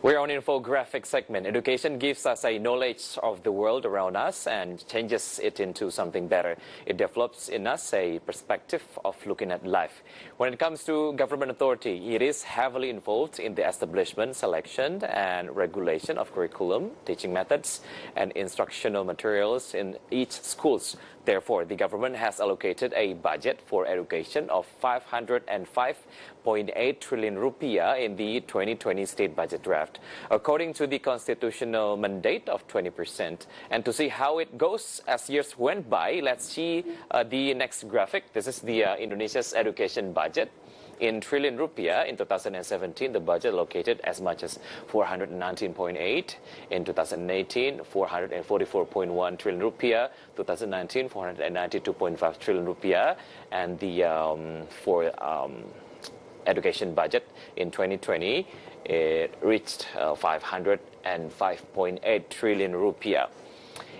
We're on infographic segment. Education gives us a knowledge of the world around us and changes it into something better. It develops in us a perspective of looking at life. When it comes to government authority, it is heavily involved in the establishment, selection, and regulation of curriculum, teaching methods, and instructional materials in each schools. Therefore, the government has allocated a budget for education of 505.8 trillion rupiah in the 2020 state budget draft, according to the constitutional mandate of 20%. And to see how it goes as years went by, let's see the next graphic. This is the Indonesia's education budget. In trillion rupiah, in 2017, the budget allocated as much as 419.8. In 2018, 444.1 trillion rupiah. 2019, 492.5 trillion rupiah. And the education budget in 2020, it reached 505.8 trillion rupiah.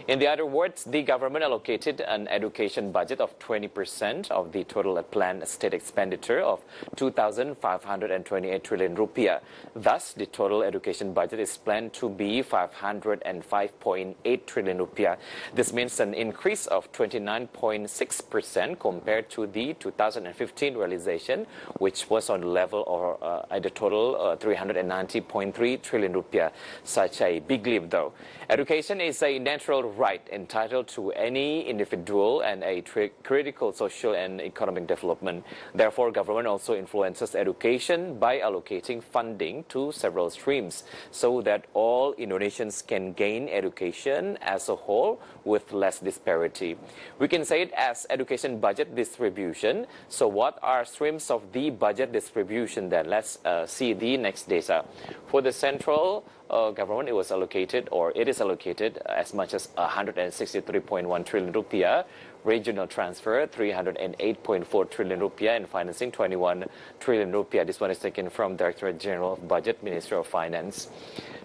In the other words, the government allocated an education budget of 20% of the total planned state expenditure of 2,528 trillion rupiah. Thus, the total education budget is planned to be 505.8 trillion rupiah. This means an increase of 29.6% compared to the 2015 realization, which was on the level of at the total 390.3 trillion rupiah. Such a big leap, though. Education is a natural right entitled to any individual and a critical social and economic development. Therefore, government also influences education by allocating funding to several streams so that all Indonesians can gain education as a whole with less disparity. We can say it as education budget distribution. So what are streams of the budget distribution then? Let's see the next data. For the central government, it is allocated as much as 163.1 trillion rupiah, regional transfer 308.4 trillion rupiah, and financing 21 trillion rupiah. This one is taken from Directorate General of Budget, Ministry of Finance.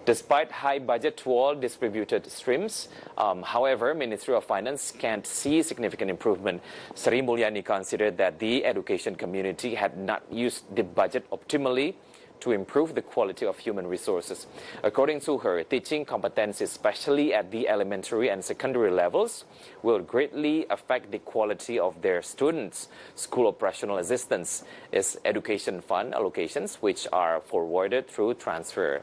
Despite high budget to all distributed streams, however, Ministry of Finance can't see significant improvement. Sri Mulyani considered that the education community had not used the budget optimally to improve the quality of human resources. According to her, teaching competencies, especially at the elementary and secondary levels, will greatly affect the quality of their students. School operational assistance is education fund allocations, which are forwarded through transfer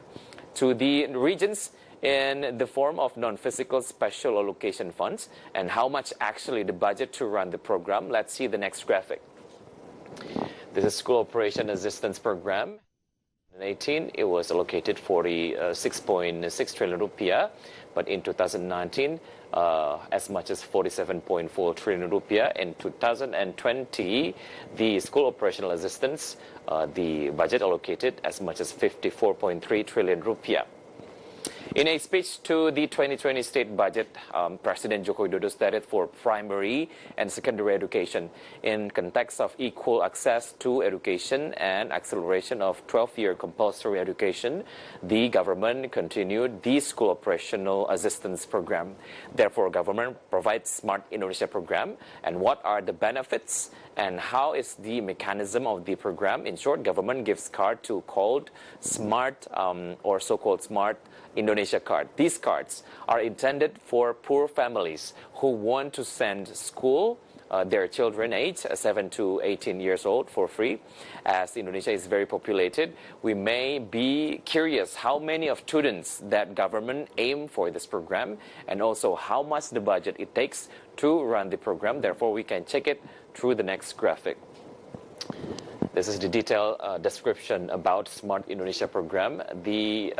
to the regions in the form of non-physical special allocation funds. And how much actually the budget to run the program? Let's see the next graphic. This is School Operation Assistance Program. In 2018, it was allocated 46.6 trillion rupiah, but in 2019, as much as 47.4 trillion rupiah. In 2020, the school operational assistance, the budget allocated as much as 54.3 trillion rupiah. In a speech to the 2020 state budget, President Joko Widodo stated for primary and secondary education in context of equal access to education and acceleration of 12-year compulsory education, the government continued the school operational assistance program. Therefore, government provides Smart Indonesia program. And what are the benefits and how is the mechanism of the program? In short, government gives card to called Smart or so-called Smart Indonesia card. These cards are intended for poor families who want to send school their children aged 7 to 18 years old for free. As Indonesia is very populated, we may be curious how many of students that government aim for this program and also how much the budget it takes to run the program. Therefore, we can check it through the next graphic. This is the detailed description about Smart Indonesia program. The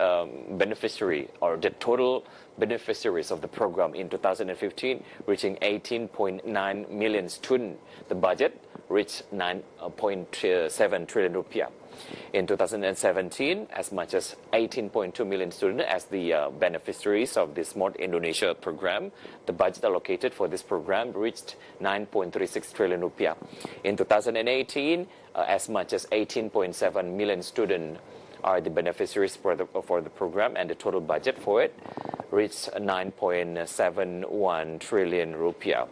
beneficiary or the total beneficiaries of the program in 2015 reaching 18.9 million students. The budget reached 9.7 trillion rupiah. In 2017, as much as 18.2 million students as the beneficiaries of the Smart Indonesia program. The budget allocated for this program reached 9.36 trillion rupiah. In 2018, as much as 18.7 million students are the beneficiaries for the program, and the total budget for it reached 9.71 trillion rupiah.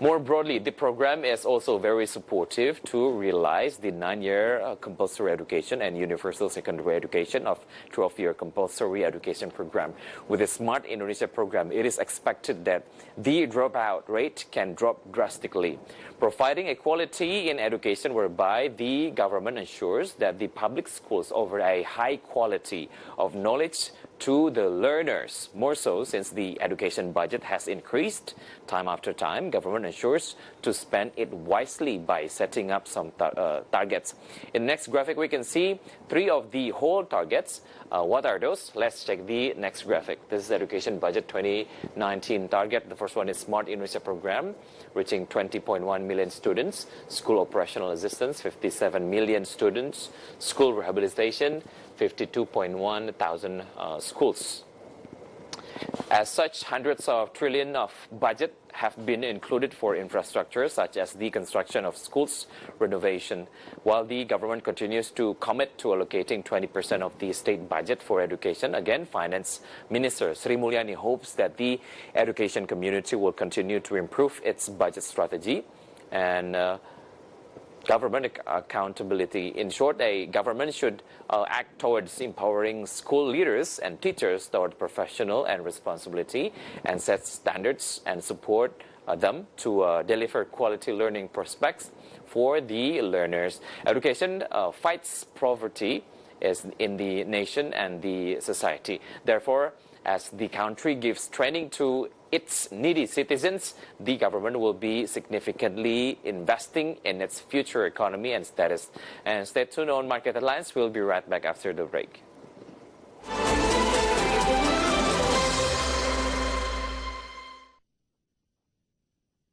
More broadly, the program is also very supportive to realize the 9-year compulsory education and universal secondary education of 12-year compulsory education program. With the Smart Indonesia program, it is expected that the dropout rate can drop drastically, providing equality in education whereby the government ensures that the public schools offer a high quality of knowledge to the learners. More so, since the education budget has increased time after time, government ensures to spend it wisely by setting up some targets. In the next graphic, we can see 3 of the whole targets. What are those? Let's check the next graphic. This is education budget 2019 target. The first one is Smart Indonesia program, reaching 20.1 million students. School operational assistance, 57 million students. School rehabilitation, 52.1 thousand schools. As such, hundreds of trillions of budget have been included for infrastructure such as the construction of schools, renovation, while the government continues to commit to allocating 20% of the state budget for education. Again, Finance Minister Sri Mulyani hopes that the education community will continue to improve its budget strategy and government accountability. In short, a government should act towards empowering school leaders and teachers toward professional and responsibility and set standards and support them to deliver quality learning prospects for the learners. Education fights poverty in the nation and the society. Therefore, as the country gives training to its needy citizens, the government will be significantly investing in its future economy and status. And stay tuned on Market Headlines. We'll be right back after the break.